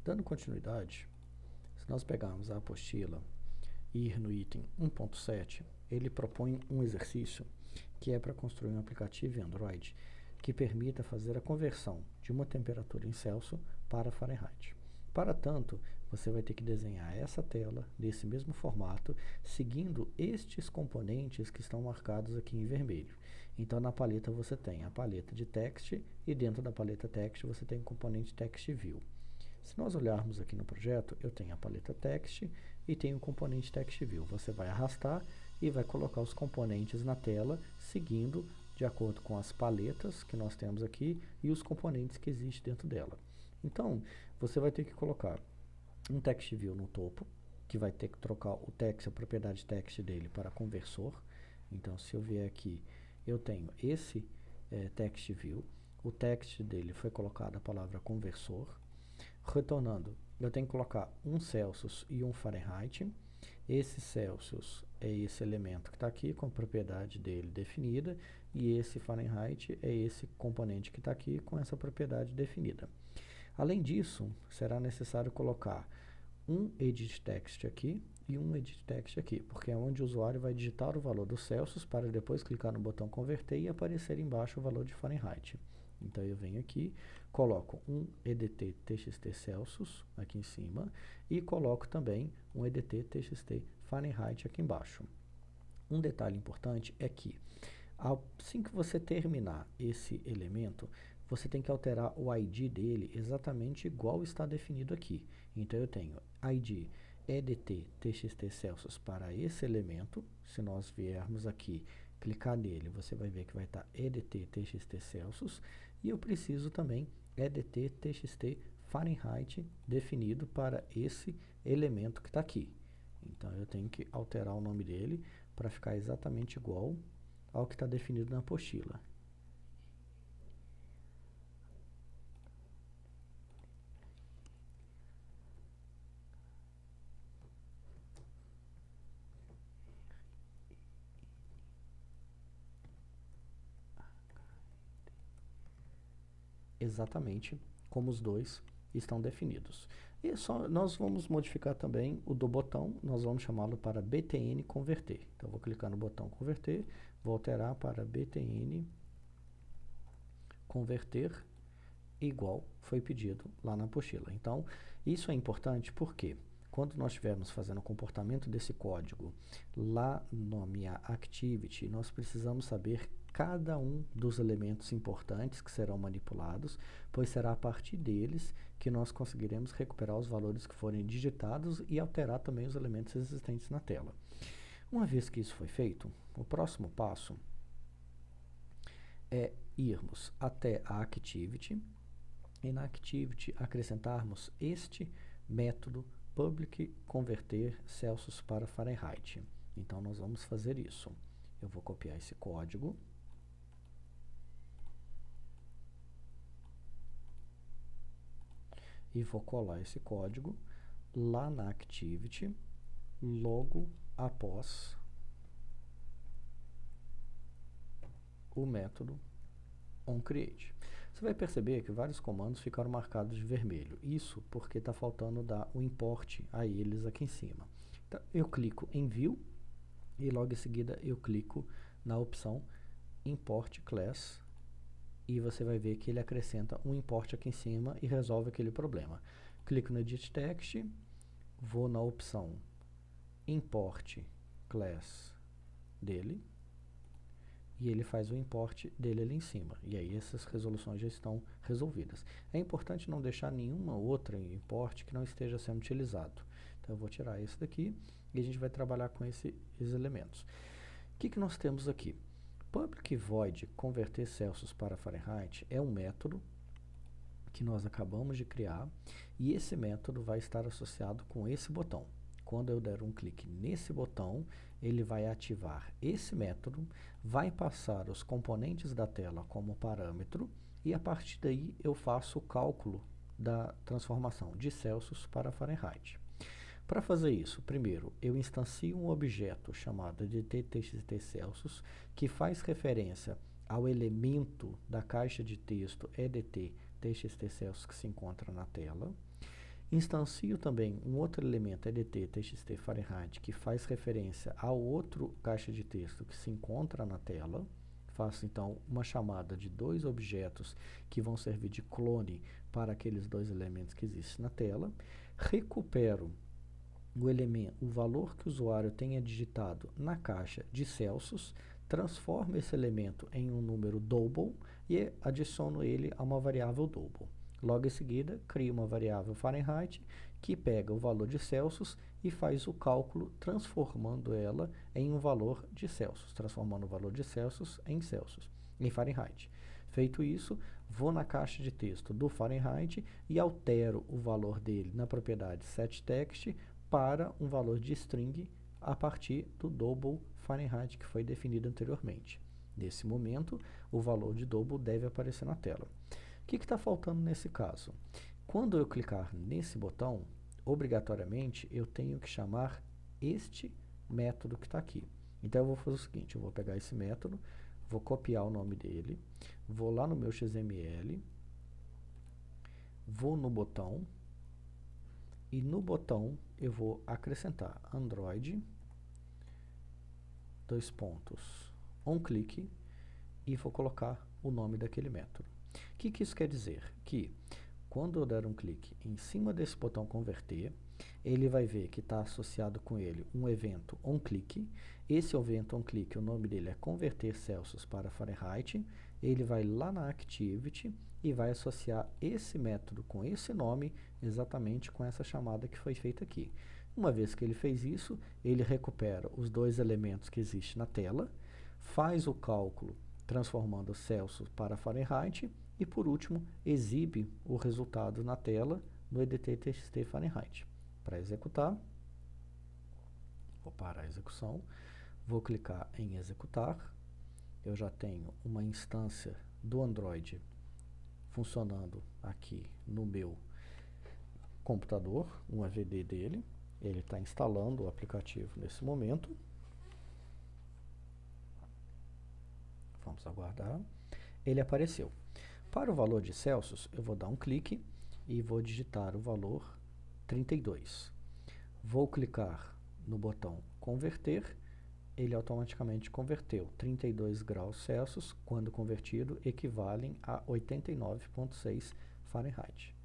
Dando continuidade, se nós pegarmos a apostila e ir no item 1.7, ele propõe um exercício que é para construir um aplicativo em Android que permita fazer a conversão de uma temperatura em Celsius para Fahrenheit. Para tanto, você vai ter que desenhar essa tela desse mesmo formato, seguindo estes componentes que estão marcados aqui em vermelho. Então, na paleta você tem a paleta de text e dentro da paleta text você tem o componente text view. Se nós olharmos aqui no projeto, eu tenho a paleta text e tenho o componente text view. Você vai arrastar e vai colocar os componentes na tela, seguindo de acordo com as paletas que nós temos aqui e os componentes que existem dentro dela. Então, você vai ter que colocar um text view no topo, que vai ter que trocar o text, a propriedade text dele para conversor. Então, se eu vier aqui, eu tenho esse text view, o text dele foi colocado a palavra conversor. Retornando, eu tenho que colocar um Celsius e um Fahrenheit. Esse Celsius é esse elemento que está aqui com a propriedade dele definida e esse Fahrenheit é esse componente que está aqui com essa propriedade definida. Além disso, será necessário colocar um edit text aqui e um edit text aqui, porque é onde o usuário vai digitar o valor do Celsius para depois clicar no botão converter e aparecer embaixo o valor de Fahrenheit. Então, eu venho aqui, coloco um EDT TXT Celsius aqui em cima e coloco também um EDT TXT Fahrenheit aqui embaixo. Um detalhe importante é que, assim que você terminar esse elemento, você tem que alterar o ID dele exatamente igual está definido aqui. Então, eu tenho ID EDT TXT Celsius para esse elemento. Se nós viermos aqui, clicar nele, você vai ver que vai estar EDT TXT Celsius. E eu preciso também EDT TXT Fahrenheit definido para esse elemento que está aqui. Então, eu tenho que alterar o nome dele para ficar exatamente igual ao que está definido na apostila. Exatamente como os dois estão definidos. E nós vamos modificar também o do botão, nós vamos chamá-lo para btn converter. Então, eu vou clicar no botão converter, vou alterar para btn converter igual foi pedido lá na apostila. Então, isso é importante porque quando nós estivermos fazendo o comportamento desse código lá na minha activity, nós precisamos saber cada um dos elementos importantes que serão manipulados, pois será a partir deles que nós conseguiremos recuperar os valores que forem digitados e alterar também os elementos existentes na tela. Uma vez que isso foi feito, o próximo passo é irmos até a activity e na activity acrescentarmos este método public converter Celsius para Fahrenheit. Então, nós vamos fazer isso. Eu vou copiar esse código. E vou colar esse código lá na activity, logo após o método onCreate. Você vai perceber que vários comandos ficaram marcados de vermelho. Isso porque está faltando dar o import a eles aqui em cima. Então, eu clico em View e logo em seguida eu clico na opção Import Class e você vai ver que ele acrescenta um import aqui em cima e resolve aquele problema. Clico no Edit Text, vou na opção Import Class dele e ele faz o import dele ali em cima. E aí essas resoluções já estão resolvidas. É importante não deixar nenhuma outra import que não esteja sendo utilizado. Então, eu vou tirar esse daqui e a gente vai trabalhar com esses elementos. O que nós temos aqui? Public void converter Celsius para Fahrenheit é um método que nós acabamos de criar e esse método vai estar associado com esse botão. Quando eu der um clique nesse botão, ele vai ativar esse método, vai passar os componentes da tela como parâmetro e a partir daí eu faço o cálculo da transformação de Celsius para Fahrenheit. Para fazer isso, primeiro, eu instancio um objeto chamado EDT_TXT Celsius, que faz referência ao elemento da caixa de texto EDT_TXT Celsius que se encontra na tela. Instancio também um outro elemento EDT TXT Fahrenheit que faz referência ao outro caixa de texto que se encontra na tela. Faço então uma chamada de dois objetos que vão servir de clone para aqueles dois elementos que existem na tela. Recupero o valor que o usuário tenha digitado na caixa de Celsius, transformo esse elemento em um número double e adiciono ele a uma variável double. Logo em seguida, crio uma variável Fahrenheit que pega o valor de Celsius e faz o cálculo transformando ela em um valor de Celsius, transformando o valor de Celsius em Fahrenheit. Feito isso, vou na caixa de texto do Fahrenheit e altero o valor dele na propriedade setText para um valor de string a partir do double Fahrenheit que foi definido anteriormente. Nesse momento, o valor de double deve aparecer na tela. O que está faltando nesse caso? Quando eu clicar nesse botão, obrigatoriamente eu tenho que chamar este método que está aqui. Então eu vou fazer o seguinte, eu vou pegar esse método, vou copiar o nome dele, vou lá no meu XML, vou no botão, e no botão eu vou acrescentar Android, onClick, e vou colocar o nome daquele método. O que isso quer dizer? Que quando eu der um clique em cima desse botão converter, ele vai ver que está associado com ele um evento onClick. Esse evento onClick, o nome dele é converter Celsius para Fahrenheit. Ele vai lá na Activity e vai associar esse método com esse nome, exatamente com essa chamada que foi feita aqui. Uma vez que ele fez isso, ele recupera os dois elementos que existem na tela, faz o cálculo transformando Celsius para Fahrenheit e, por último, exibe o resultado na tela no EDT TXT Fahrenheit. Para executar, vou parar a execução, vou clicar em executar. Eu já tenho uma instância do Android funcionando aqui no meu computador, um AVD dele. Ele está instalando o aplicativo nesse momento. Vamos aguardar. Ele apareceu. Para o valor de Celsius, eu vou dar um clique e vou digitar o valor 32. Vou clicar no botão converter. Ele automaticamente converteu. 32 graus Celsius, quando convertido, equivalem a 89,6 Fahrenheit.